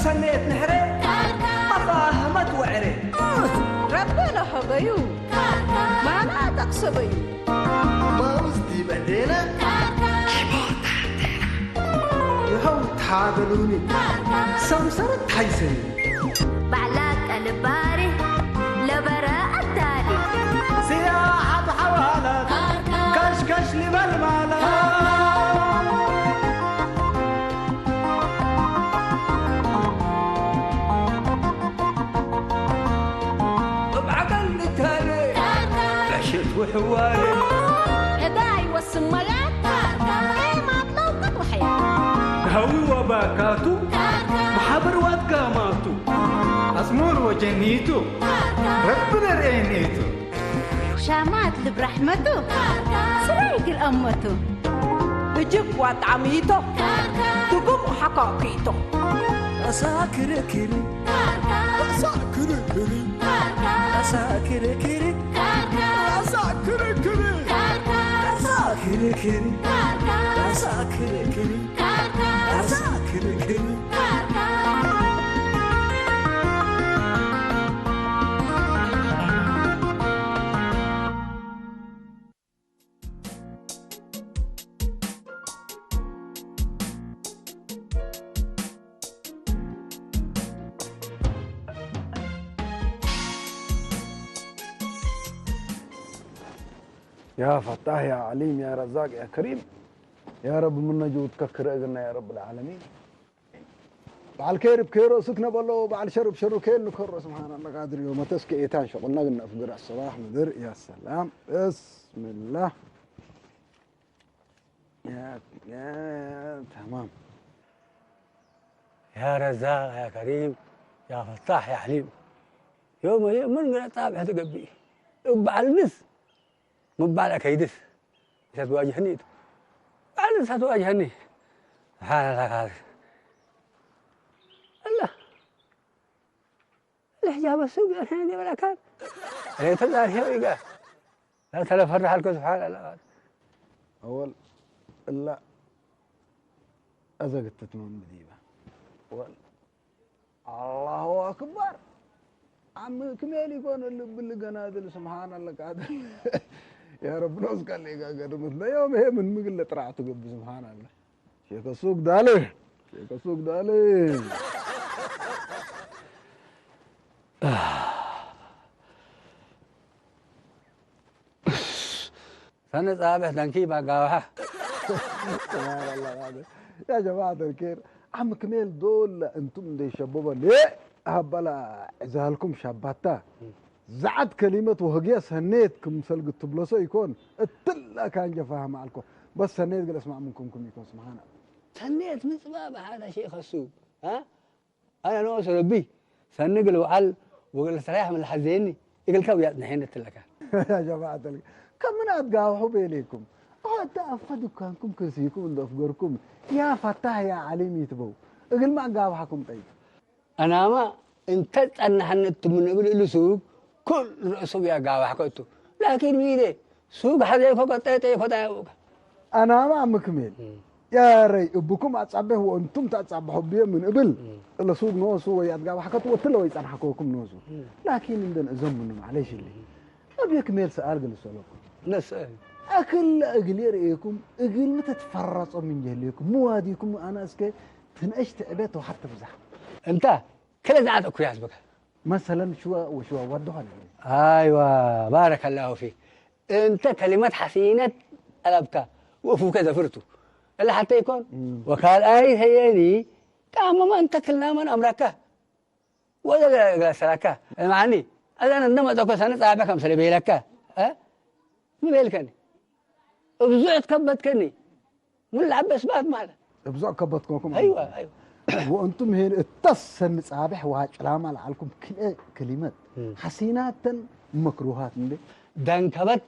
سنيت نحري ما فاهمت وعري ربنا حبيو ما لا تقصبي ما وزدي بدينا يهو تعادلوني سمسرت حيسني بعلاك الباري لبراء التالي سياحة حوالات كشكش لي بالمالات بعقل تالي عشت وحوالي عباي والسمرات ايه ما تلوقت وحياة هوي وباكاتو محبر واتقاماتو أسمور وجنيتو ربنا رأينيتو شامات برحمته سرايق الأمته بجيب وطعميته تقوم حقاقيته أساكر كري أساكر كري أساكر كري أساكر كري أساكر كري أساكر كري أساكر كري يا فتاح يا عليم يا رزاق يا كريم يا رب من نجود ككر أجرنا يا رب العالمين بعد كير بكيرو سكنا بالله وبعد شرب شرو كيل نكر سبحان الله قادر يوم تسكي إيتان شغلنا قلنا في قرع الصباح ندر يا سلام بسم الله يا تمام يا رزاق يا كريم يا فتاح يا عليم يوم من قرأ طابع تقبي وبعد المس مبالغ كيدس ستواجهني بعد ستواجهني هذا الله الحجاب السوق الحين ولا كان اللي تدار هي ويقع لا تلفرح لك سبحان الله أول لا أزقت تتمم بديبة الله أكبر عم كمالي يكون اللي قنادل سبحان الله قادر يا رب نوز قال لي قادر مثل يوم هي من مقلة طلعت قبل سبحان الله شيخ السوق دالي شيخ السوق دالي سنة صابح دنكي بقاوها سبحان الله هذا يا جماعة الخير عم كمال دول انتم دي شبابا ليه هبلا عزالكم شاباتا زعد كلمة وهجية سنيت كم سلق التبلسة يكون التلا كان جفاها معكم بس سنيت قال اسمع منكم يكون سبحان الله سنيت من سبابة هذا شيخ السوق ها أنا نوصل ربي سنقل وعل وقال استريح من الحزيني يقول كويات نحين التلكة يا جماعة كم من أتقاوحوا بينكم أفدوا كانكم كرسيكم من أفقركم يا فتاح يا عليم يتبو اقل ما قاوحكم طيب أنا ما انتت أن حنت من قبل له سوق كل رأسه يا قاوح كتو لكن ميدي سوق حدا فوق تيتي فدا أنا ما مكمل يا ري أبوكم أتصبح وأنتم تتصبحوا بيه من قبل إلا سوق نوسو ويتقاوح حكتو وتلو يتنحكوكم نوسو لكن عندنا زمن معليش اللي أبي يكمل سؤال قل سؤالكم نسأل أكل أقلي رأيكم أقل متى تفرصوا من جهلكم مواديكم أنا أسكي تنقشت عبيت وحتى بزح أنت كل زعت أكو يحسبك مثلا شو وشو ودوها أيوة بارك الله فيك أنت كلمات حسينة ألبتها وفوك زفرته إلا حتى يكون وقال أي هيني كأما ما أنت كلنا من أمرك ولا سلكة معني أنا عندما تقول سنة صاحبك أم سلبي لك ها ما بالكني بزعت كبت كني من العباس بعد معنا بزعت كبتكم أيوة وأنتم هنا اتصل صابح وهالكلام عليكم كلمات حسينات مكروهات من دان كبت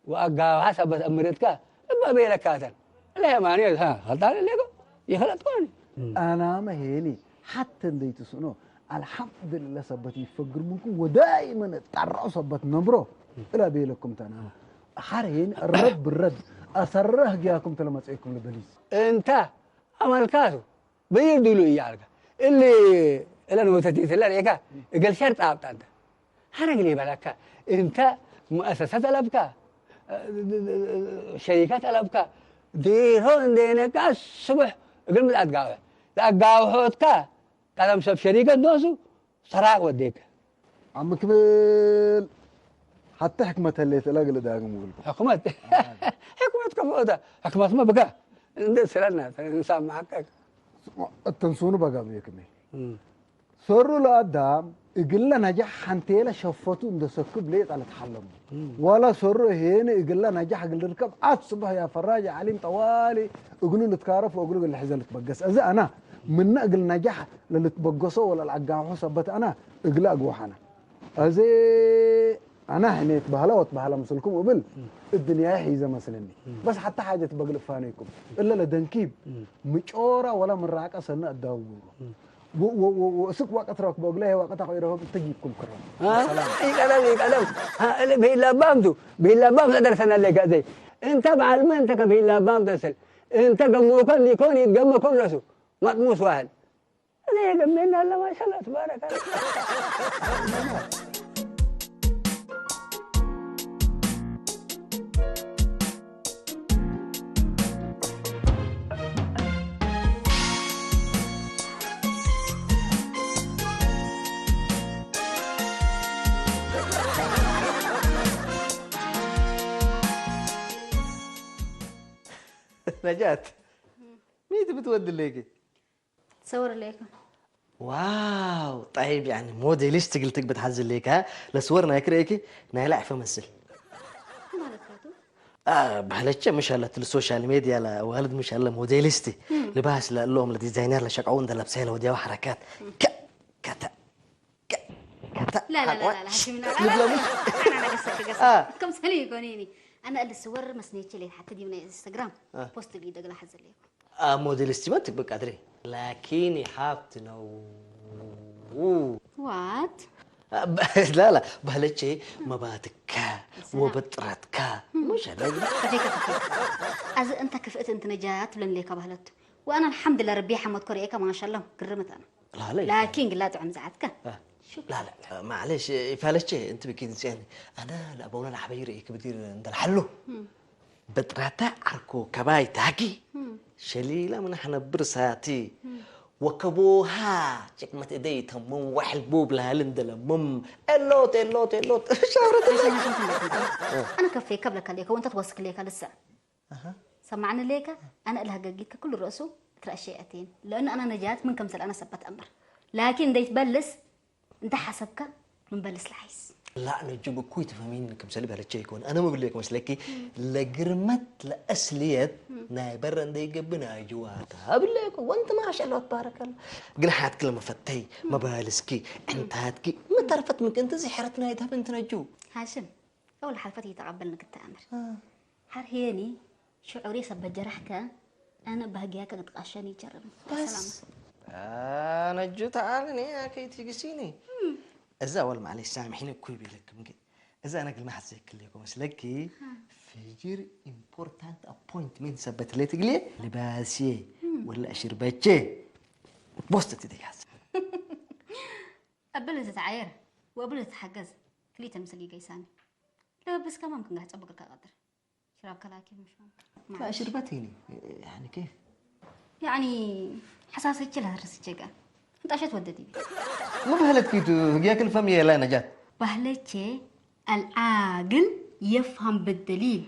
وأجا حسبت أمرتك ما بيلك هذا لا ماني ها غلطان ليكو يخلطوني أنا ما هيني حتى ديت سنو الحمد لله سبتي فقر منكم ودائما تعرّوا سبت نبرو إلا بيلكم تنا حرين الرد أسره جاكم تلمسيكم لبليس أنت عمل كاسو بيردلو إياك اللي نوتتي لا ريكا قال شرط عبد حرق لي بالك انت مؤسسات الابكا شركات الابكا ديرون دينك الصبح قبل ما اتقاوى لا حوتك كلام سب شركه دوسو سراق وديك عم كمل حتى حكمة اللي تلاقي لداقم حكومة حكومة كفوتة حكومة ما بقى ندير سرنا نسام معك التنسون بقى بيكمل سروا لقدام يقول نجح حنتيلا شفتوا ند سكب ليت على تحلم ولا سروا هنا يقول نجح قال ركب اصبح يا فراج عليم طوالي يقولوا نتكارف ويقولوا اللي حزن تبقس اذا انا من نقل نجح اللي تبقسوا ولا العقام حسبت انا اقل اقوح انا ازي انا هنا تبهلا وتبهلا مسلكم وبل الدنيا حيزه مثلا بس حتى حاجه تبقى فانيكم الا لدنكيب مجوره ولا مراقه سنه الداور وسك وقت راك بقولها وقت غيره تجيبكم كرام كلام بيلا بام درسنا اللي قاعد انت معلم انت بيلا بام درس انت قمو كان يكون يتقم كل رسو مطموس واحد انا قمنا الله ما شاء الله تبارك الله نجاة مين تبي تودي ليكي؟ تصور ليك واو طيب يعني موديلست قلتك بتحزن ليك ها لصورنا يكريكي نايل عفا مثل بحالتش مش هلا السوشيال ميديا لا والد مش هلا موديلستي لباس لهم لديزاينر لشقعون ده لابسه له وديها حركات كتا لا هاتي من انا قصك كم سنه يكونيني انا اللي صور مسنيتي لي حتى دي من انستغرام بوست لي دغلا حزل لي موديلستي ما تبقى قادري لكني حابت وات لا بهلتش مبادئك وبطرتك مش هذا از انت كفئت انت نجات لن ليك بهلت وانا الحمد لله ربي حمد كوريك ما شاء الله قرمت انا لا لكن لا تعن زعتك لا معلش فعلتش انت بكين يعني انا لا بقول انا حبيري كبدير عند الحلو بطرتا عركو كباي تاكي شليله من احنا برساتي وكبوها شكمت ايدي تمم وحلبوب لها لندل مم اللوت شاورت انا كفيك قبلك عليك وانت توثق ليك لسه سمعنا ليك انا لها قيتك كل راسه ترى شيئتين لان انا نجات من كم سنه انا سبت امر لكن ديت بلس انت حسبك من بلس العيس لا نجيب كوي تفهمين كم سالب على الشيء يكون انا ما بقول لك مسلكي لقرمت لاسليت نايبر عندي جبنا جواتها بقول لك وانت ما شاء الله تبارك الله قلنا حاتكلم فتي ما بالسكي انت هاتكي ما تعرفت منك انت زحرتنا يدها بنت نجو هاشم اول حلفتي يتقبلنك التامر هرهيني شعوري سبب جرحك انا بهجياك نتقاشاني جرب بس نجو تعالني يا كي تيجسيني إذا أول معلش سامحيني كوي بيلك ممكن إذا أنا قل ما حسيك ليكم مسلكي فيجر important appointment سبت لي تقلي لباسي ولا أشربتشي بوستة دي حس قبل تتعاير وقبل تتحجز كليتا مسلي جيساني لا بس كمان ممكن قاعد أبغى كقدر شراب كلاكي مش لا أشربتيني يعني كيف يعني حساسيتش لها رسيتشيكا انت عشان توددي مو بهلت كيتو ياكل فمي لا نجات بهلتشي العاقل يفهم بالدليل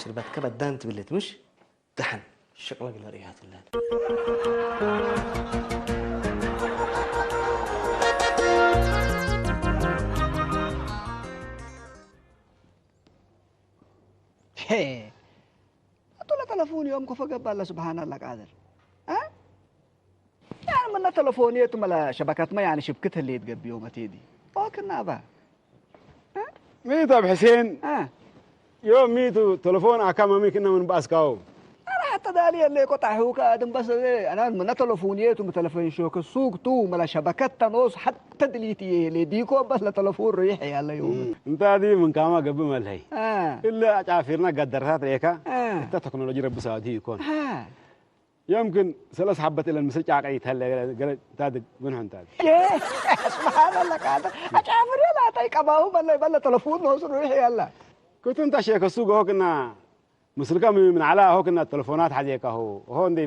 شربت كبد دانت بلت مش دحن شكلك لا ريحة الله تلفون يومكم فقط الله سبحان الله قادر ها يعني من تلفونيته ملا شبكات ما يعني شبكتها اللي تقبي يوم تيدي وكنا با ها ميتو ابو حسين يوم ميتو تلفون اكما ميكنا من باسكاو انا حتى دالي اللي قطع هوك ادم بس انا من تلفونيته متلفون شوك السوق تو ملا شبكات تنوس حتى دليتي اللي ديكو بس لتلفون ريح يا الله يوم انت هذه من كاما قبل ملهي الا اجافرنا قدرات ريكا انت تكنولوجي رب ساعدي يكون ها يمكن ثلاث حبة إلى المسج عقيت هلا قال تادق منهم تاد سبحان الله كذا أشافر يلا تاي كباهو بلا تلفون نوصل يلا كنت انت شيخ السوق هو كنا مسلكة من على هو كنا التلفونات حديك هو عندي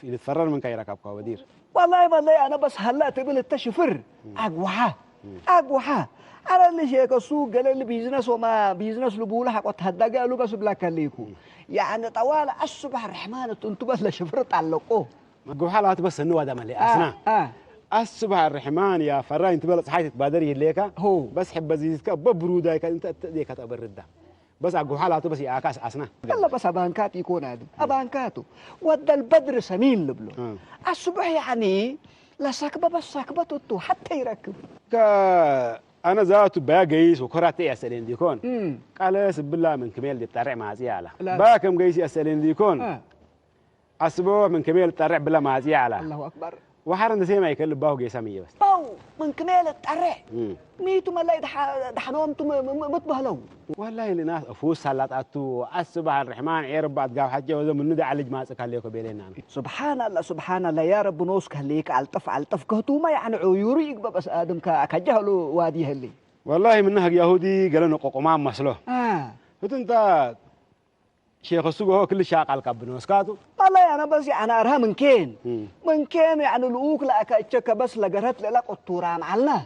يتفرر من كي ركب ودير والله أنا بس هلا تقول التشفر أقوحة أنا اللي شيخ السوق قال اللي بيزنس وما بيزنس لبوله حق تهدى قالوا بس بلا كليكو يعني طوال الصبح الرحمن انتوا بس لشفر تعلقوه أقول حالات بس إنه هذا ملي أسنا الصبح الرحمن يا فرا انت بلا صحيت تبادري ليك هو بس حب زيدك ببرودا انت ديك تبرد بس أقول حالاته بس يا كاس أسنا يلا بس أبانكات يكون هذا أبانكاته ود البدر سمين لبلو الصبح يعني لا سكبة بس سكبة تطو حتى يركب أنا ذات بيا جيس وكرات أسألين ديكون قال سب الله من كميل دي بترع مع زيالة باكم جيس أسألين ديكون أسبوع من كميل بترع بلا مع زيالة الله أكبر وحرن زي ما يكلم باهو جيس مية بس باو من كميل الترع ميتو ما لا دحنوهم متبهلو والله اللي ناس أفوس سلات أتو الصبح الرحمن عيرب بعد قاو حجة وذا من ندع على جماعة كهليكو بيننا سبحان الله يا رب نوسك هليك علطف كهتوما يعني عيوري يقبل بس آدم كجهلو وادي هلي والله منها يهودي قالوا نقوقمان مسلو انت شيخ السوق هو كل شاق على القبن وسكاتو والله انا بس يعني ارها من كين يعني الاوك لا كاتشك بس لقرت لا قطورا معلنا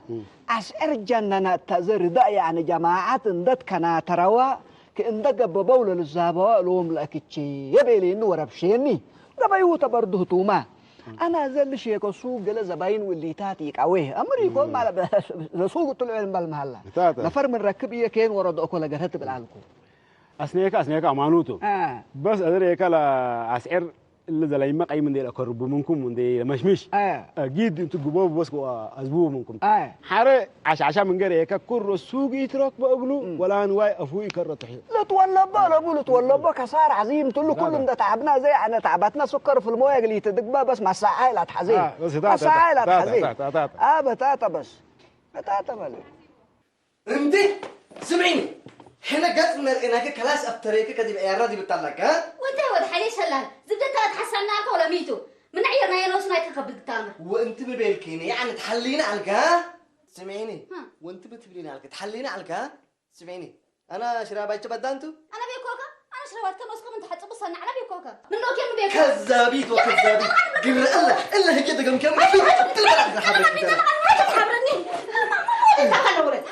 اسعر جننا تزرد يعني جماعه اندت كنا تروا كاندق ببول للزابوا لهم لاكتشي يبيلي انه وربشيني زبايو تبرده توما انا زل شيخ السوق قال زباين واللي تاتي قويه امري يكون مال السوق طلع المحل نفر من ركبيه كين ورد اكو لقرت بالعلكو أسنيك أمانوتو بس أدري كلا أسعر اللي زي ما قاي من دي الأقرب منكم من دي مشمش أكيد أنتوا جبوا بس أسبوع منكم حرة عشان من غير هيك كل السوق يترك بقبله ولا نواي أفوي كرة تحيل لا تولبا كسار عظيم تقول كلهم ده تعبنا زي أنا تعبتنا سكر في المويه اللي تدقبها بس مع ساعة تحزين مع ساعة تحزين بتاتا بس بتاتا مالك انت سمعيني حنا قد نلقيناك كلاس افتريك كدي بعيار دي بتطلق ها وانت ود حالي شلال زبدة تحسناك ولا ميتو من عيرنا ينوسنا يتكبد تامر وانت ببالكيني يعني تحلينا على الكا سمعيني وانت بتبليني على الكا تحلينا على الكا سمعيني انا شرابايتش بدانتو انا بيكوكا انا شربت كنوسكم انت حتصبصنا على بيكوكا من لو كانوا بيكوكا كذابيت وكذابيت قرر الا هي دقم كم تلبل حضرتك انت خلورت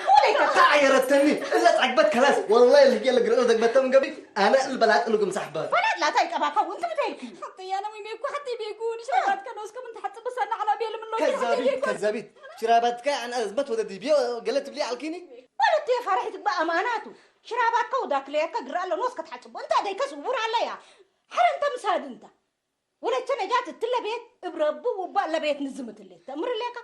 عيرتني الا تعقبت كلاس والله اللي قال لك قرأتك بتم قبل انا البلاد لكم صحبات فلاد لا تايك اباكا وانت بتايك حتى انا ويميكو حتى بيكون شربت كنوسكم انت حتصبصنا على بيل من لو كذابيت شرابتك انا اثبت ودي بيو قالت لي على الكيني قالت يا فرحتك بقى اماناته شرابك وذاك ليك قرا له نوسك تحسب انت هذيك صبور عليا حر انت مساد انت ولا جات التله بيت بربو وبا لبيت نزمت اللي تمر ليك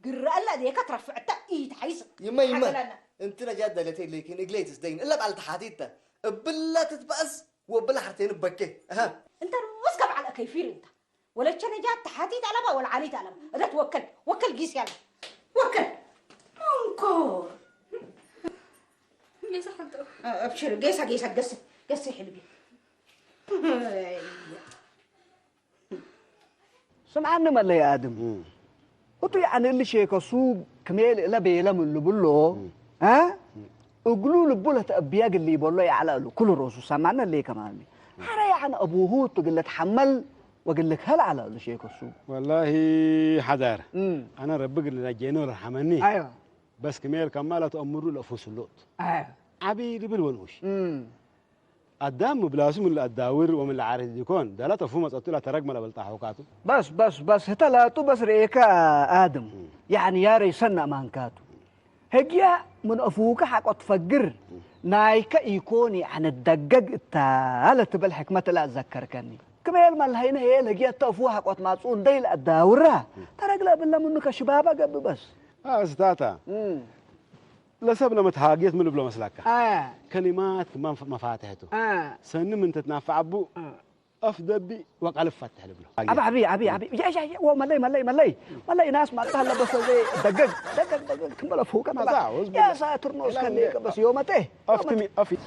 قرا له ذيك ترفعت ايد حيس يما انت نجاد دلتي لكن اجليتس دين الا بعد تحاتيته بلا تتبأس وبلا حرتين بكي ها انت مسكب على كيفير انت ولا جات تحاتيت على با ولا عليت على با اذا توكل قيس يلا وكل انكور ليش حطه ابشر قيس قصي حلبي سمعنا مالي يا ادم وتو يعني اللي شيك السوق كميل لا بيلا من لبلو ها اقولوا لبوله ابياق اللي يقول على كل الرؤوس سمعنا اللي كمان حرا يعني ابوه تقول لك تحمل وقال لك هل على اللي شيك السوق والله حذر انا ربك اللي جينا رحمني ايوه بس كميل كماله تأمروا لأفوس اللوت ايوه عبيد بالونوش الدم بلاسم من الداور ومن العارض يكون ده لا تفهم تقول ترجمل بالتحوكاته بس هتلاتو بس ريكا ادم يعني يا ريسنا مانكاتو هجيا من افوك حق تفجر نايكا يكوني عن الدقق التالة بالحكمة لا اتذكر كني كمال ما الهينا هي لقيا تفوها حق ماسون ديل الداورة ترى بالله منك شبابه قبل بس ستاتا لسبب لما تهاجيت من بلا مسلكة كلمات ما مفاتحته سن من تتنافع أبو افدبي وقال فتح له أبي يا وملي ناس ما تهلا بس زي دقق كمل فوق يا ساتر نوس خليك بس يومته افتمي افي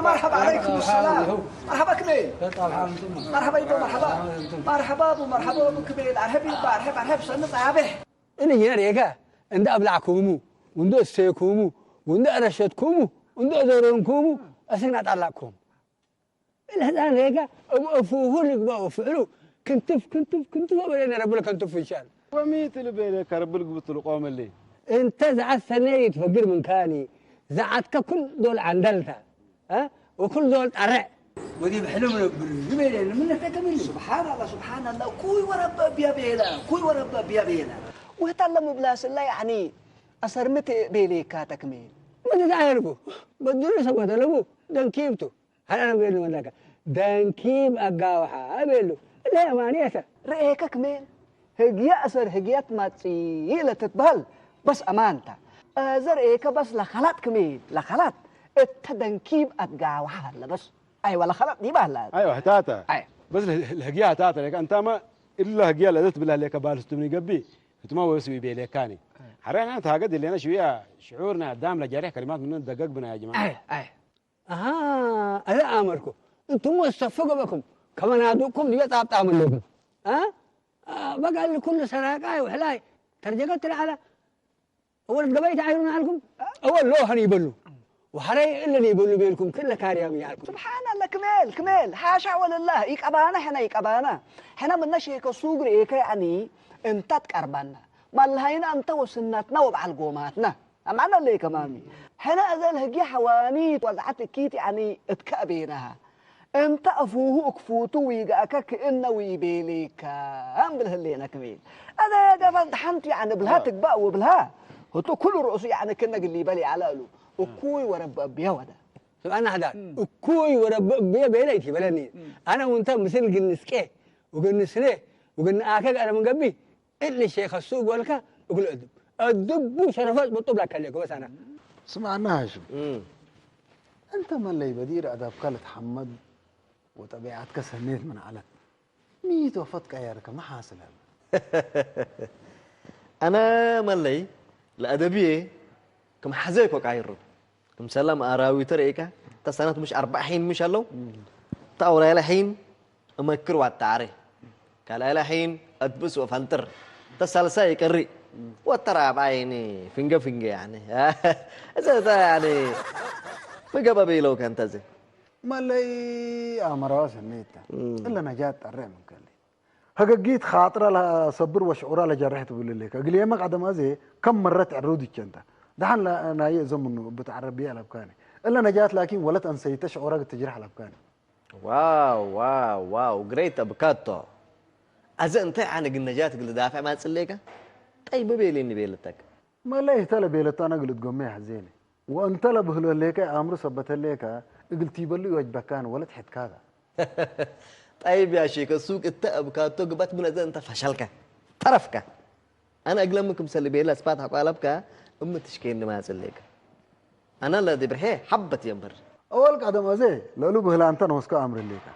مرحبا عليكم السلام مرحبا كميل مرحبا يدو مرحبا ابو كميل ارهب سنة عابه إني هنا ريكا عند أبلعكمو وعند السيكمو وعند أرشدكمو وعند أزورنكمو أسنع طلعكم الهذا ريكا أفوه لك بقى وفعلوا كنتف وبلينا ربنا كنتف إن شاء الله وميت اللي بينك ربك بطل قوم اللي أنت زعت ثانية تفكر من كاني زعتك كل دول عندلتها ها وكل دول طرع ودي بحلم بالجبل من تكمل سبحان الله كوي ورب بيا بينا ويتعلموا بلاس الله يعني أسرمت بيليكا تكميل ما تتعرفوا بدون سبب تلبو دنكيبتو هل أنا بقول لهم لك دنكيب أجاوحة أبيلو لا مانيته رأيك كميل هجيات ما تسيلة تتبهل بس أمانتا زر إيكا بس لخلات كميل لخلات التدنكيب أجاوحة لا بس أيوة لخلات دي بهلا ايوه هتاتا أيوة بس الهجيه هتاتا لك انت ما الا هجيه لذت بالله لك بالستمني قبي انت ما وسوي بيليكاني حرينا تاقد اللي انا شويه شعورنا قدام لجارح كلمات من دقق بنا يا جماعه أيوة أنا أمركم أنتم مستفقوا بكم كمان هادوكم دي تعمل لكم بقى لكل سراقاي وحلاي ترجعت على أول قبيت عيرون عليكم أول لوهن يبلوا وحري إلا يبلوا بينكم كل كاريام يعلكم سبحان الله كميل حاشا ولله يكأبانا حنا من نشيك السوق ريك يعني انت تقربنا مالهينا انت وسنتنا وبعل قوماتنا معنا اللي كمامي حنا أزال هجي حوانيت وضعت كيت يعني اتكأبينها انت أفوه أكفوتو ويقاك كإنه ويبيليك هم بالهلينا كميل هذا يا جبل حنت يعني بلها تقبأ وبلها هتو كل رؤوس يعني كنا اللي بالي على له وكوي ورب أبيا ودا أنا هذا وكوي ورب أبيا بيلايتي بلاني أنا وأنت مثل جنسكه وجنسليه وجن أنا من قبي اللي شيخ السوق والك يقول الدب شرفات بطب لك عليك بس أنا سمعنا هاشم أنت ما اللي بدير أداب قالت حمد وطبيعتك سنيت من علت ميت وفتك أيارك ما حاصل أنا ملي الأدبية كم حزيك وقاير كم سلام أراوي تريكا تسنة مش 40 مش الله تأورا الحين أما يكروا التعري قال الحين أدبس وفنتر تسالسا يكري وترى بعيني فينجا يعني هذا يعني ما جاب بيلو كان تزي ما لي أمراء سنيتها إلا نجات الرئم كلي هجيت خاطرة لا صبر وشعورة لا جرحت بقول لك قال لي ما قعد ما زي كم مرة تعرودي كنت ده أنا يزمن بتعربي على بكاني إلا نجات لكن ولا تنسيت شعورك تجرح على بكاني واو جريت أبكاتو أذا أنت عنك النجاة قل دافع ما تسليك طيب بيلي إني بيلتك ما لا يهتل بيلت أنا قلت قومي حزيني وأنت لا بهلو ليك أمر صبت ليك قلت يبلي وجبكان ولا تحت كذا طيب يا شيخ السوق التأبكاتو قبت من أنت فشلك طرفك أنا أقلمكم سلي بيلا سبات حقالبك أم تشكيني ما تسليك أنا لا دي برحي حبت يمبر أول قدم أزاي لو بهلا أنت نوسك أمر ليك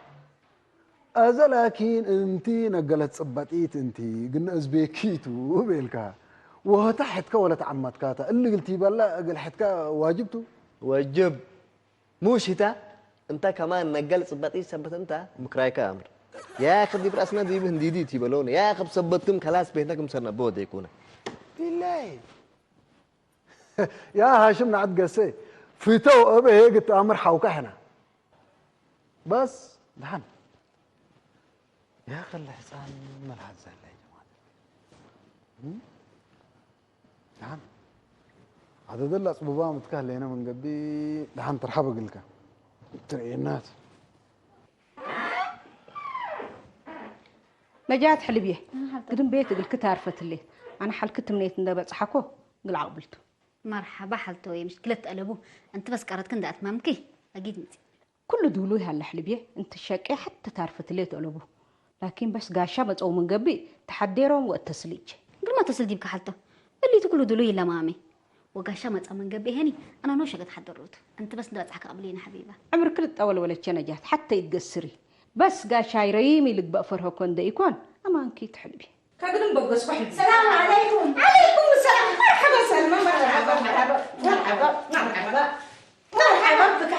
أزا لكن أنتي نقلت صبتيت أنتي قلنا أزبيكيتو بيلكا وتحتك ولا تعمدك اللي قلتي بلا قل حتك واجبتو واجب مو شتا أنت كمان نقلت صبتيت سبت أنت مكرايك أمر يا أخي دي برأسنا دي بهنديدي تيبلون يا أخي بسبتكم خلاص بينكم سنة بود يكون بالله يا هاشم نعد قسي فتو أبي هيك أمر حوك هنا بس دحن يا أخي الحسان ملحد زهلا يا جماعة دحن عدد الله أصبوبا متكهلينا من قبي دحن ترحبا قلك ترعينات نجات حلبيه قدم بيت قلك تعرفت اللي أنا حلكت منيت ندبت حكو قل عقبلته مرحبا حلتوي مشكلة قلبو أنت بس قررت كنت أتمامكي أكيد انت كل دولوي هالحلبيه أنت شاكي حتى تعرفت اللي تقلبو لكن بس قاشبت أو من قبي تحديرهم والتسليج قبل ما تصل ديبك حلته اللي تقولوا دولوي لا مامي وقاشا ما تأمن قبي هني أنا نوشة قد حضروت أنت بس دلت قبلينا حبيبة عمر كل أول ولا نجات حتى يتقصري بس قاشا يريمي لك بقفرها كون ده يكون أمان كي تحلبي كقدم بقص بحلبي السلام عليكم. عليكم السلام مرحبا سلمى مرحبا مرحبا مرحبا مرحبا مرحبا بك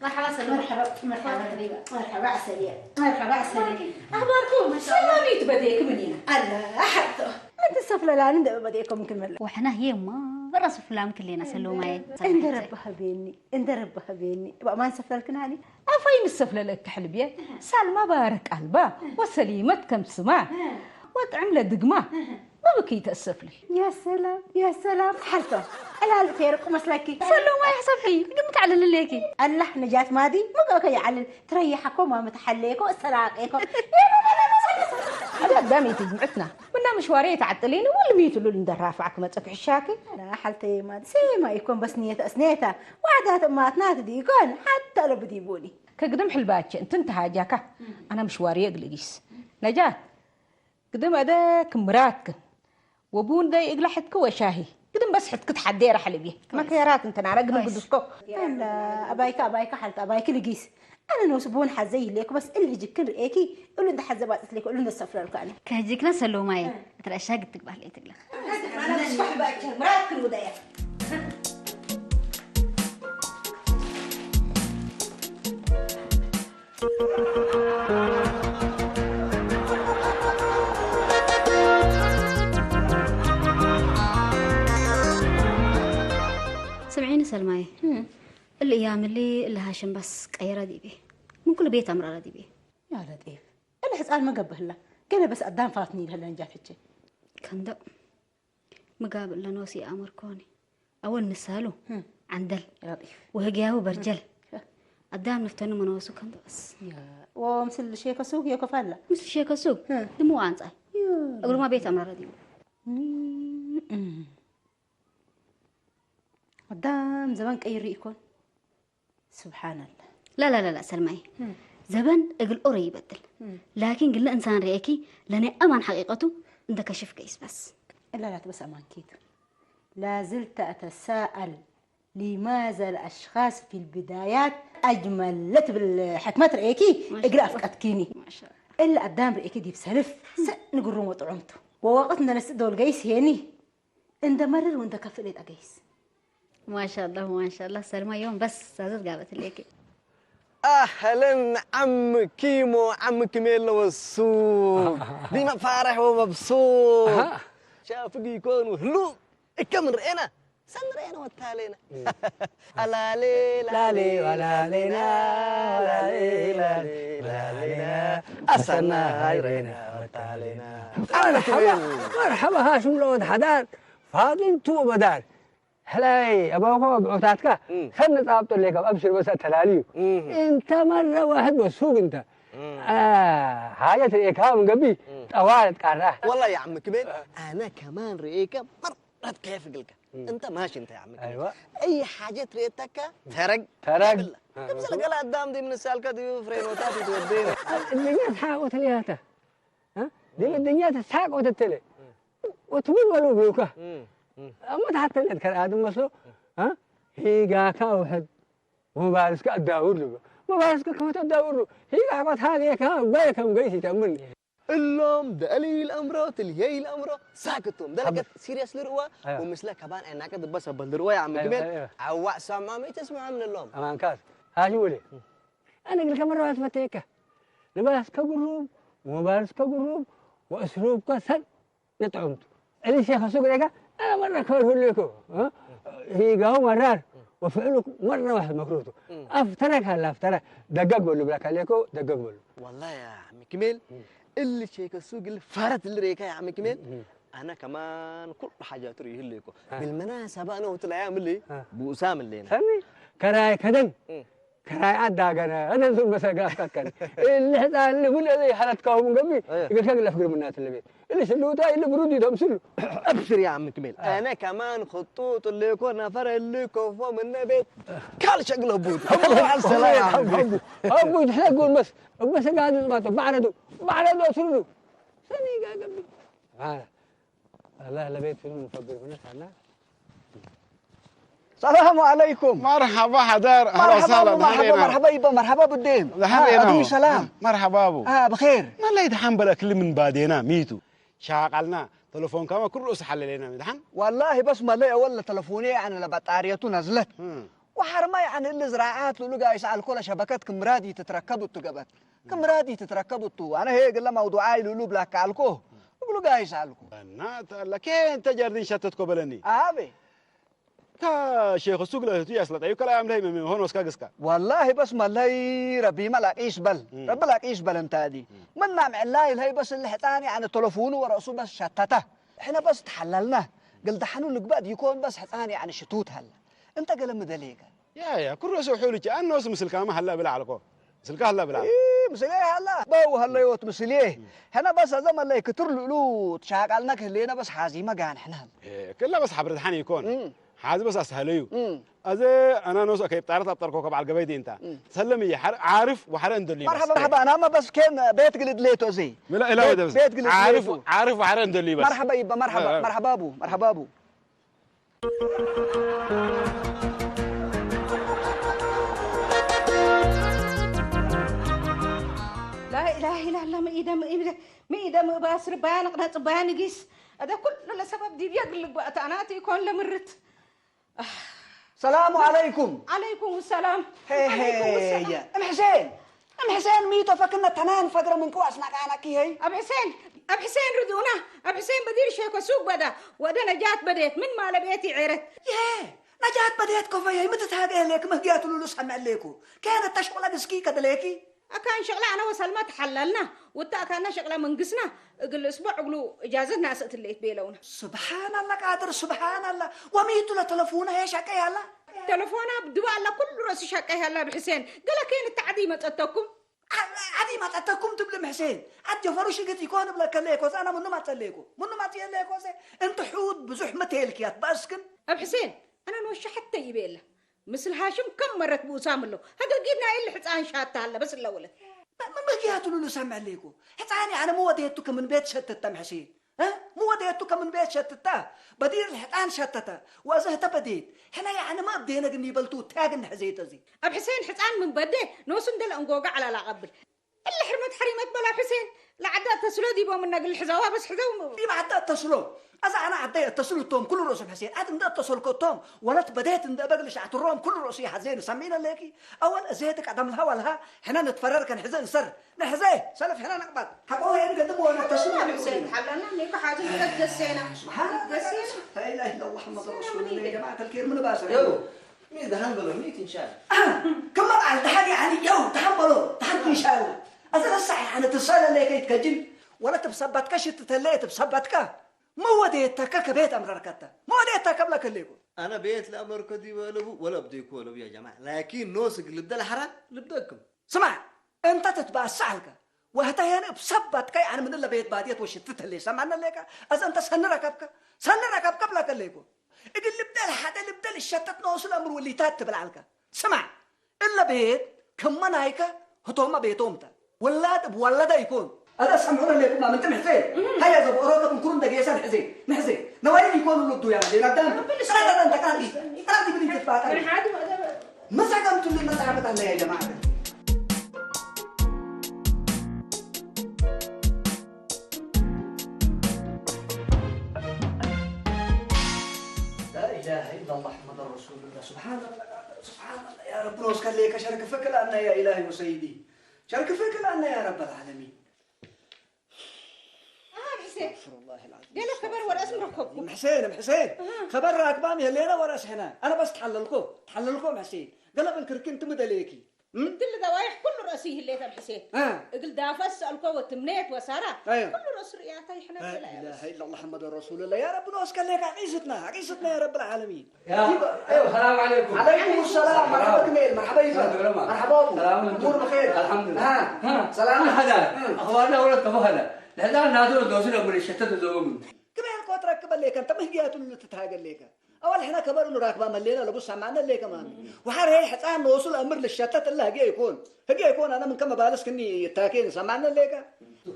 مرحبا سلمى مرحبا حبيبة مرحبا عسلية مرحبا عسلية أخباركم ما شاء الله ميت بديك منينا الله حتى أنت السفلة لا ندب بديكم كمل وحنا هي ما برا سفلام كلنا سلوماي انت ربها بيني بقى ما نسفل الكنالي أفاين السفلة لك حلبية سلمى بارك قلبها وسليمة كم سماع وطعم له دقمة ما بكيت السفلي يا سلام حلفة الهال فيرق مسلكي سلوماي حسبحي قمت على الليكي الله نجات مادي ما قوك يعلل تريحكم ما متحليكم السلاقيكم هذا قدامي تجمعتنا منا مشوارية تعطلين ولا ميتوا له ندرافعك ما تفك الشاكي لا حالتي ما ما يكون بس نية أسنيتها وعادات أماتنا تدي يكون حتى لو بديبوني كقدم حلباتش انت هاجاكا أنا مشوارية قلقيس نجات قدم أداك مراتك وابون دا يقلحتك وشاهي قدم بس حتك تحدير حلبي ما كيرات انت نعرق نقدسكو لا أبايك حالت أبايك لقيس أنا نوسبون حزي ليك بس اللي يجيك رأيكي قولوا أنت حزبات ليك قولوا أنت السفرة الكاني كهجيكنا سلوماي ترى أشياء قد تقبح لي تقلق أنا بصبح بقى مرات كل ودايا سمعيني سلماي الأيام اللي هاشم بس قيرة دي بيه من كل بيت أمر دي بيه يا لطيف أنا حسأل ما قبه له قال بس قدام فاتني هلا نجات حجي كان ده مقابل لنوسي أمر كوني أول نساله عندل يا لطيف وهجاو برجل قدام نفتنو منوسو كان ده بس يا ومثل شيء كسوق يا كفالة مثل شيء كسوق دمو عنصاي أقول ما بيت أمر دي قدام زمان كأي يكون سبحان الله لا سلماي زبن اقل أوري يبدل لكن قلنا إنسان رأيكي لأني أمان حقيقته انت كشف كيس بس لا بس أمان كيد لا زلت أتساءل لماذا الأشخاص في البدايات أجملت بالحكمة رأيكي اقرأ فكتكيني ما شاء الله إلا قدام رأيكي دي بسلف نقول روم وطعمته ووقتنا نسدو القيس هيني انت مرر وانت كفلت أقيس ما شاء الله سلمى يوم بس صارت قابت ليكي أهلا عم كيمو عم كميل والسوق ديما فارح ومبسوط شافك يكونوا هلو كم رأينا سن رأينا والتالينا لا لي لا لي ولا لينا لا لي لا لي لا لينا أسنا هاي رأينا والتالينا مرحبا هاشم لو حدار فاضل تو بدار هلاي أبوك بعتاتك خلنا طابط لك أبشر بس تلاليو أنت مرة واحد مسوق أنت حاجة رئيكها من قبي طوالت كاره والله يا عم كبير أنا كمان رئيكها مرة كيف قلك أنت ماشي أنت يا عم كبير أيوة أي حاجة رئيتك ترق تمسك قال قدام دي من السالكة دي فرين وتاتي تودينا الدنيا تحاق وتلياتا دي الدنيا تحاق وتتلي وتقول ولو بيوكا أما تحت الأذكار آدم مسلو هي جاكا واحد ومبارسك الداور له مبارسك كم تداور له هي جاكا هذه كم بايكم جيسي تأمرني اللهم دليل الأمر تلهي الأمر ساكتهم دلقت سيريس لروا ومثله كمان أنك بس بلروا يا عم كبير عوا سامع ما تسمع من اللهم أمان كاس هاجولي أنا قلت كم مرة أثبتيك نبارسك قروب ومبارسك قروب وأسلوبك سن نتعمت اللي شيخ سوق لك أنا مرة كره لكم هي جاو مرار وفعلك مرة واحد مكروته أفترك هلا أفترك دقق بقول لك عليكم دقق بقول والله يا عم كميل اللي شيك السوق اللي فارت اللي ريكا يا عم كميل أنا كمان كل حاجة تريه لكم بالمناسبة أنا وتلاقيهم اللي بوسام اللي سمي كراي كدن كراي عداقنا أنا زول بس قافتك اللي حتى اللي بقول لي حالتكم من قبل يقول شغله فكر من الناس اللي بيت اللي سلوتها اللي برودي تمسلو أبشر يا عم كميل أنا كمان خطوط اللي يكون نفر اللي يكون فوق من البيت كل شغله بود الله السلام يا عم أبو تحلقون بس قاعد ما بعرضوا سلو سني قاعد قبل الله لبيت فيلم نفكر في نفسنا. السلام عليكم. مرحبا حدار، اهلا مرحبا وسهلا. مرحبا مرحبا يبا مرحبا بالدين. دحين سلام. مرحبا ابو. بخير. ما لا يدحن بلا كل من بعدينا ميتو شاغلنا تلفون كما كل رؤوس حللنا مدحن. والله بس ما لي ولا تلفوني يعني لبطاريته نزلت. وحرما يعني اللي زراعات له قايس على كل شبكات كمرادي تتركبوا التقبات. كمرادي تتركبوا التو انا هيك لما موضوعي له بلاك علكو. يقولوا قايس علكو. انا لكن تجردين شتت قبلني. ابي. كشيخ السوق له تي اصلا اي كلام لي من هون وسكا. والله بس ما لي ربي ملاك يسبل. رب لاك يسبل انت دي. من نعم علاي هي بس اللي حتاني عن تلفونه وراسه بس شتته. احنا بس تحللنا. قل دحنوا لك بعد يكون بس حتاني عن شتوت هلا. انت قلم دليك يا كل راسه حولك انه اسم مسلكه ما هلا بلا علقو مسلكه هلا بلا ايه مسليه هلا بو هلا يوت مسليه هنا بس زعما اللي كتر له تشاقلناك هلينا بس حازيمه كان احنا كلها بس حبرد حني يكون حازم بس اسهليو ازي انا نوس كيف تعرف ابطر كوكب على القبيدي انت سلمي عارف وحرن دلي مرحبا مرحبا انا ما بس كان بيت قلد ليتو زي لا لا بس عارف وحرن دلي بس مرحبا يبا مرحبا مرحبا ابو مرحبا ابو لا اله الا الله ما اذا ما باسر بيان قناة بيان قيس هذا كل لسبب دي بيقول لك بقى انا يكون لمرت. السلام عليكم. عليكم السلام. هي ام حسين ميتو فكنا تنان فقره من كواس معانا كي هي اب حسين ردونا اب حسين بدير شيكو سوق بدا ودا نجات بديت من ما لبيتي عيرت ياه نجات بديت كوفي متى تهاجي لك ما جات له سمع لكم كانت تشغل دسكي كدليكي أكان شغلة أنا وسلمى تحللنا وتا كان شغلة منقصنا قل أسبوع قلوا إجازتنا سأت اللي يتبيلونا. سبحان الله قادر سبحان الله وميتوا لتلفونها يا شكاي هلا تلفونها بدوا الله كل راس شكاي هلا بحسين قال كين التعديمة أتكم عديمة أتكم تبلم حسين عد فروش قلت يكون بلا كليكوس أنا منو ما تليكو منو ما تيليكوس أنت حود بزحمة هيلكيات باسكن أب حسين أنا نوش حتى يبيله مثل هاشم كم مرة بوسام له هذا جبنا إلا حتى شات هلا بس الأول ما جياتوا له سمع ليكو حتاني أنا مو وديتك من بيت شتت حسين ها مو وديتك من بيت شتتها بدير الحتان شتتها وأزهت بديت هنا يعني ما بدينا قني بلتو تاجن حزيت زي أب حسين حتان من بدي نوسن دل أنجوجا على لا قبل إلا حرمت بلا حسين لعدات تسلو دي بوم النقل الحزاوة بس حزاوة دي بعدات تسلو أذا أنا عديت تسلو توم كل رأس حسين عاد ندات تسلو كتوم ولا بديت ند بقلش عتروم كل رأسي حزين سمينا ليكي أول أزيتك عدم الهوا لها هنا نتفرر كان حزين سر نحزيه سلف هنا نقبض حقوها يعني قدموا أنا تسلو حسين حلنا نيك حاجة قد قسينا سبحان قسينا لا إله إلا الله محمد رسول الله يا جماعة الكريم من باسر يو مين ده هنبلو مين إن شاء الله كم على دحني يعني يو تحملوا تحمل إن شاء الله أذا الصحيح أنا تصل لك يتكجل ولا تبسبتك شت تلي تبسبتك ما وديتك كبيت أمريكا ما وديتك قبل كليكو أنا بيت الأمريكا دي ولا بديكوا ولا يا جماعة لكن نوسق اللي بدل حرام اللي بدكم سمع أنت تتبع السعلك وهتهينا بسبتك يعني من اللي بيت بادية وشتت اللي سمعنا لك أذا أنت سن ركبك قبل كليكو إقول اللي بدل حدا اللي بدل الشتت نوصل الأمر واللي تاتب العلكة سمع إلا بيت كم نايكا هتوما بيتومتا ولاد بولد يكون هذا سمعونا اللي ما من تم حسين هيا زب أوروبا بنكون دقيسان حسين نحسين نوايا يكون لبدو يعني زين قدام أنا أنت كان دي بدي تتبع ما سقمت اللي ما تعبت عليه يا جماعة لا إله إلا الله محمد رسول الله سبحان الله يا رب نوسك ليك شرك فكر أن يا إلهي وسيدي شرك فكر أن يا رب العالمين حسين قال لك خبر ورا اسم ركبكم حسين خبر راكبامي هلينا ورا هنا أنا بس تحللكم حسين قال بالكركين تمد عليكي دل ذوايح كل رأسيه اللي تم حسين قل دافس الكو وتمنيت وسارة كل رأس رياتي احنا لا إله إلا الله محمد رسول الله يا رب نوسك لك عقيستنا يا رب العالمين ايوه السلام عليكم. عليكم السلام مرحبا كميل مرحبا يفا مرحبا الامور بخير الحمد لله. سلام هذا اخبارنا ولا تفهنا لا نادر دوسنا من الشتات دوم كميل كوت ركب لك انت ما هي اللي تتهاجل لك اول احنا كبر انه راكبه ملينا لبص معنا اللي كمان وحار هي حتى نوصل امر للشتات الله هجي يكون انا من كم بالس كني تاكين سمعنا اللي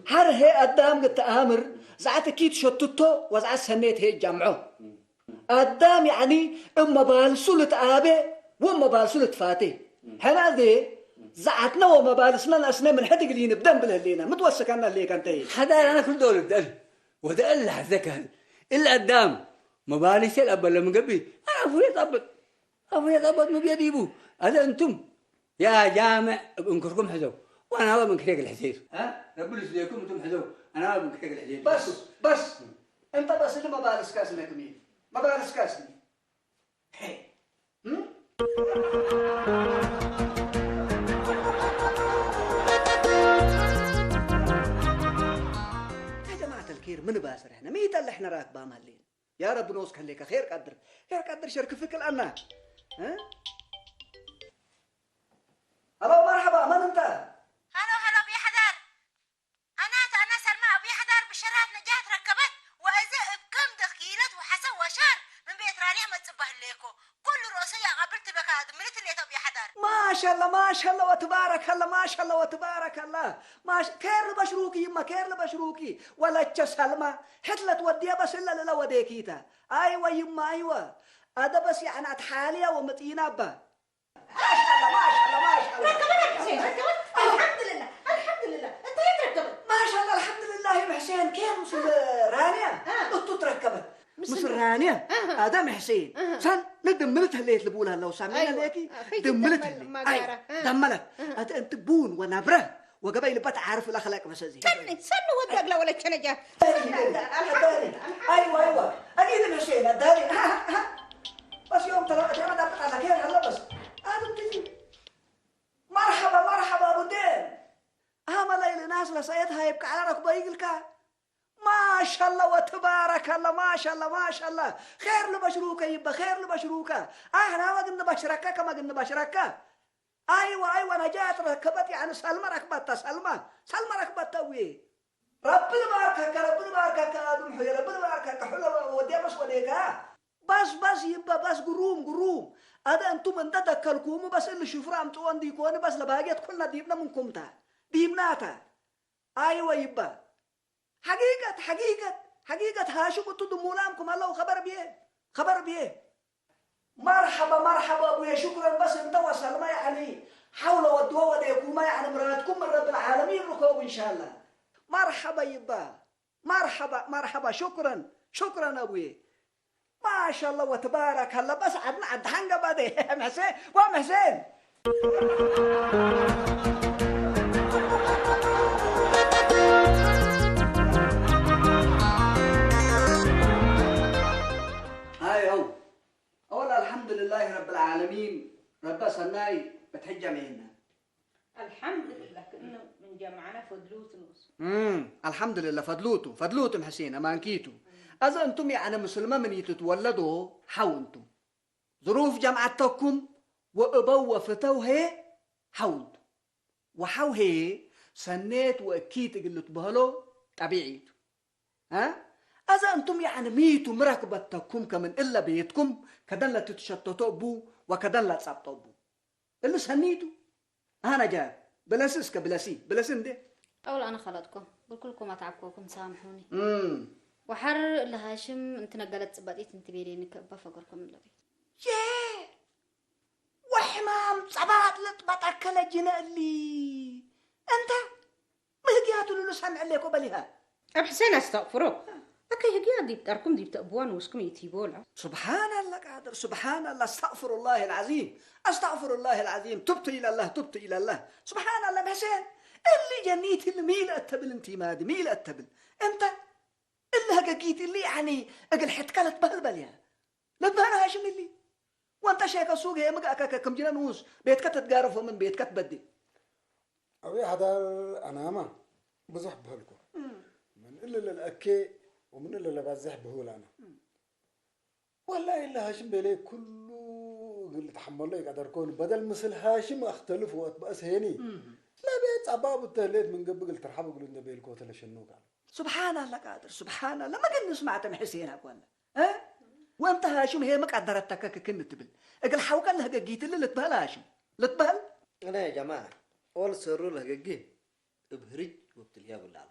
حار هي قدام قلت امر زعت كيت شتتو وزعت سنيت هي جمعه قدام يعني اما بالسلت ابي وما بالسلت فاتي هنا ذي زعتنا وما بالسنا الاسنان من حد قلينا بدم بالهلينا متوسك انا اللي كانت حدا انا كل دول بدل وده اللي حذكها اللي قدام ما باليش الاب لما قبي انا افريت ابط ما بيديبو هذا انتم يا جامع انكركم حزو وانا هذا من كريك الحسير ها ربنا يسلمكم انتم حزو انا هذا من كريك الحسير بس انت بس اللي ما بالس كاسمي كمين ما بالس كاسمي هي يا جماعة الكير من باسر احنا ميت اللي احنا راكبه مهلين يا رب نوسك لك خير قدر شرك فيك الأنا ها الو مرحبا من انت هلا ابي حدار انا سلمى ابي حدار بشرات نجات ركبت واذا بكم دخيلت وحسن وشار من بيت رانيا ما تصبح ليكو كل رؤسية قابلت بك دمرت اللي ابي حدار ما شاء الله وتبارك الله ما شاء الله وتبارك الله كير بشروكي يما كير بشروكي ولا سلمى حتلت وديها بس الا لا وديكيتا ايوه يما ايوه هذا بس يعني اتحاليا ومتينا با ما شاء الله ركبت الحمد لله انت هيك ركبت ما شاء الله الحمد لله يا حسين كيف مثل رانيا انتو تركبت مثل رانيا هذا حسين سن ندملتها اللي تلبولها لو سامعين ليكي دملتها دملت انت بون ونبره وقبيل بات عارف الاخلاق بس زي سن ودك لا ولا تشنجات ايوه اكيد حسين اداني بس يوم ترى انا دافع على كير هلا بس هذا بتجي مرحبا ابو دين اهم ليل ناس لسيتها يبقى على ركبه يقلك ما شاء الله وتبارك الله ما شاء الله خير لبشروكه يبقى خير لبشروكه احنا ما قلنا بشركه كما قلنا بشركه ايوه نجات ركبت يعني سلمى ركبت توي ربنا باركك ادم حي ربنا باركك حلو ودي بس وديك بس يبقى بس قروم هذا انتم انت تذكركم بس اللي شوفوا امتوا عندكم بس لباقيت كلنا ديبنا منكم ديبناتا ايوه يبقى حقيقة هاشم تدمولامكم الله خبر بيه مرحبا ابويا شكرا بس انت وسلمى يعني حول ودوا وديكم يعني مراتكم من رب العالمين ركوب ان شاء الله مرحبا يبا مرحبا شكرا ابويا ما شاء الله وتبارك الله بس عدنا عد حنقه بدي محسين ومحسين أولا الحمد لله رب العالمين رب سناي بتحج جمعنا الحمد لله كأنه من جمعنا فضلوت نص الحمد لله فضلوتم حسين أمانكيتو أذا أنتم يعني مسلمة من يتتولدوا حاولتم ظروف جمعتكم وأبوا فتو هي حاولتم وحاو هي سنيت وأكيد قلت بهلو طبيعي ها أذا أنتم يعني ميتوا مركبتكم كمن إلا بيتكم كدن لا تتشتتوا بو وكدن لا تصبتوا بو اللي سنيتوا أنا جاب بلاسسك بلاسين دي أولا أنا خلطكم بكلكم أتعبكم سامحوني وحر لهاشم أنت نقلت بديت أنت بيرينك بفقركم الذي ياه وحمام صبات لطبطك لجنا اللي أنت مهجياتوا له سمع عليكم بليها أحسن أستغفرك أكيد هجيا دي بتركم دي بتأبوان وسكم يتيبولا سبحان الله قادر سبحان الله استغفر الله العظيم تبت إلى الله سبحان الله حسين اللي جنيت اللي ميل أتبل انتي مادي ميل أتبل أنت اللي هقاقيت اللي يعني أقل حتكالت بهالبل يا لدنا هاشم اللي وانت شايك السوق هي مقاكا كم جنا نوس بيتك تتقارف ومن بيتك تبدي أبي هذا أنا ما بزح بهالكم من إلا للأكي ومن اللي بزح بهول أنا والله إلا هاشم بيلي كله اللي تحمل لي قدر كون بدل مثل هاشم أختلف وأتبأس هيني لا بيت عباب التهليت من قبل ترحبوا قلوا إنه بيلكو تلاشنوك سبحان الله قادر سبحان الله ما قد سمعت من حسين أقول ها وانت هاشم هي مقدرت تكك كن تبل اقل حوك الله جيت اللي لتبهل هاشم لتبهل انا يا جماعه اول سروا له جي ابهرج وبتليا بالله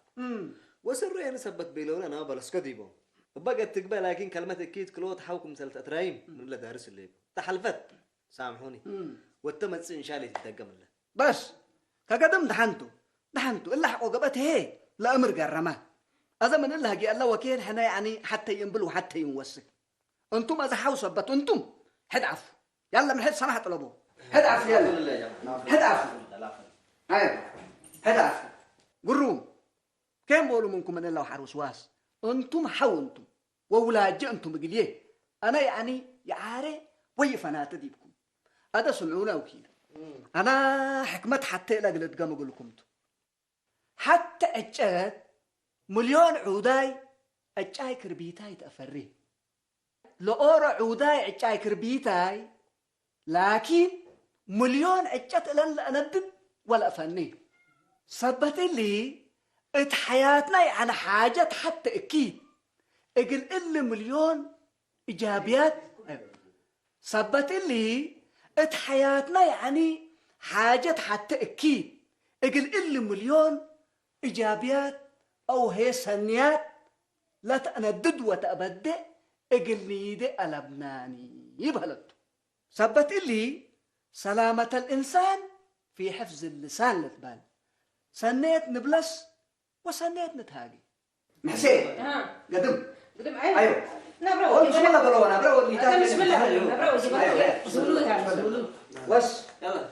وسروا يعني سبت بيلون انا بلس كديبو بقت تقبل لكن كلمه اكيد كلوت حوكم سلت اترايم من اللي دارس اللي تحلفت سامحوني والتمس ان شاء الله تدقم الله بس كقدم دحنتو الا حقو قبت هي لامر قرمه هذا من الله جي الله وكيل حنا يعني حتى ينبل وحتى ينوسك انتم اذا حوسبت انتم حد عفو يلا من حد سمحت طلبوا حد عفو يلا حد عفو ايوه حد عفو قروم كم بقولوا منكم من الله وحر وسواس انتم حاولتم وولاد انتم بقليه انا يعني يعاري ويفنا تديبكم هذا سمعونا وكيل انا حكمت حتى الى قلت قام اقول لكم حتى اجت مليون عوداي اجاي كربيتاي تافري لأورا عوداي اجاي كربيتاي لكن مليون اجت لن اندب ولا فني صبت لي ات حياتنا يعني حاجات حتى اكيد اقل اللي مليون ايجابيات صبت لي ات حياتنا يعني حاجات حتى اكيد اقل اللي مليون ايجابيات او هي سنيات لا تندد وتأبدأ اقل نيدي ألبناني يبهلت صبت لي سلامة الإنسان في حفظ اللسان لتبان سنيت نبلس وسنيت نتهاجي محسين قدم ايوه نبرو بسم الله بلو نبرو اللي تاكل بسم الله نبرو جبرو بس يلا